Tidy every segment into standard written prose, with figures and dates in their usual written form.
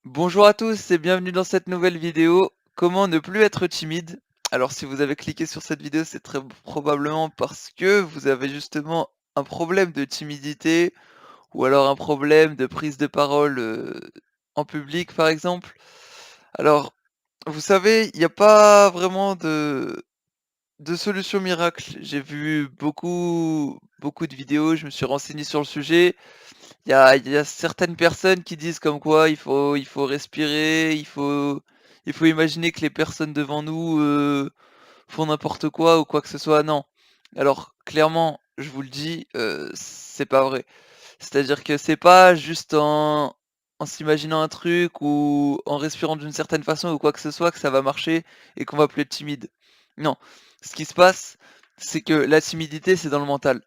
Bonjour à tous et bienvenue dans cette nouvelle vidéo. Comment ne plus être timide? Alors si vous avez cliqué sur cette vidéo, c'est très probablement parce que vous avez justement un problème de timidité ou alors un problème de prise de parole en public par exemple. Alors, vous savez, il n'y a pas vraiment de solution miracle. J'ai vu beaucoup de vidéos, je me suis renseigné sur le sujet. Il y a certaines personnes qui disent comme quoi il faut respirer, il faut imaginer que les personnes devant nous font n'importe quoi ou quoi que ce soit. Non. Alors, clairement, je vous le dis, c'est pas vrai. C'est-à-dire que c'est pas juste en s'imaginant un truc ou en respirant d'une certaine façon ou quoi que ce soit que ça va marcher et qu'on va plus être timide. Non. Ce qui se passe, c'est que la timidité, c'est dans le mental.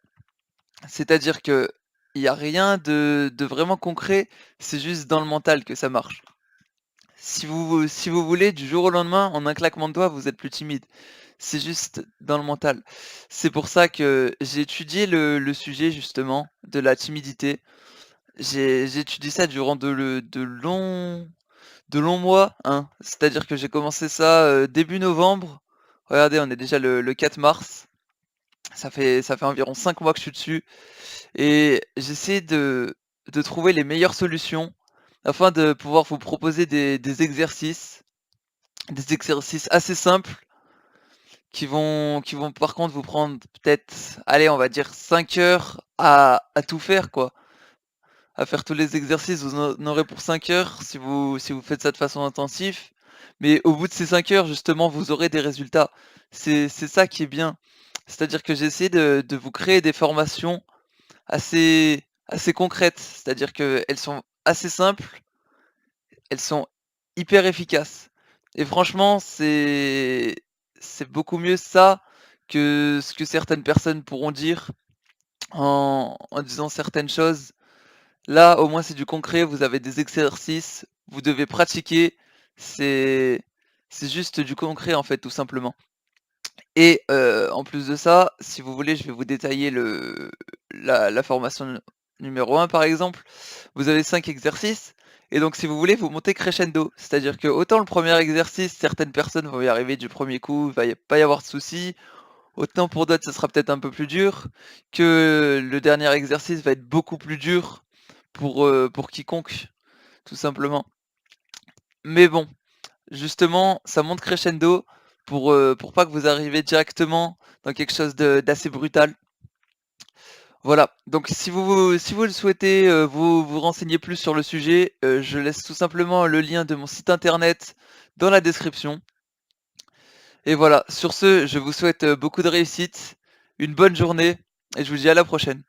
C'est-à-dire que il y a rien de vraiment concret, c'est juste dans le mental que ça marche. Si vous voulez, du jour au lendemain, en un claquement de doigts, vous êtes plus timide. C'est juste dans le mental. C'est pour ça que j'ai étudié le sujet justement de la timidité. J'ai étudié ça durant de longs mois, hein. C'est-à-dire que j'ai commencé ça début novembre. Regardez, on est déjà le 4 mars. Ça fait environ 5 mois que je suis dessus. Et j'essaie de trouver les meilleures solutions afin de pouvoir vous proposer des exercices assez simples qui vont par contre vous prendre peut-être, allez, on va dire 5 heures à tout faire, quoi. À faire tous les exercices, vous en aurez pour 5 heures si vous faites ça de façon intensive. Mais au bout de ces 5 heures, justement, vous aurez des résultats. C'est ça qui est bien. C'est-à-dire que j'essaie de vous créer des formations assez concrètes. C'est-à-dire qu'elles sont assez simples, elles sont hyper efficaces. Et franchement, c'est beaucoup mieux ça que ce que certaines personnes pourront dire en disant certaines choses. Là, au moins, c'est du concret, vous avez des exercices, vous devez pratiquer. C'est c'est juste du concret, en fait, tout simplement. Et en plus de ça, si vous voulez, je vais vous détailler la formation numéro 1 par exemple. Vous avez 5 exercices et donc si vous voulez, vous montez crescendo. C'est-à-dire que autant le premier exercice, certaines personnes vont y arriver du premier coup, il va pas y avoir de souci, autant pour d'autres, ça sera peut-être un peu plus dur, que le dernier exercice va être beaucoup plus dur pour quiconque, tout simplement. Mais bon, justement, ça monte crescendo pour pas que vous arriviez directement dans quelque chose d'assez brutal. Voilà, donc si vous le souhaitez, vous renseigner plus sur le sujet, je laisse tout simplement le lien de mon site internet dans la description. Et voilà, sur ce, je vous souhaite beaucoup de réussite, une bonne journée, et je vous dis à la prochaine.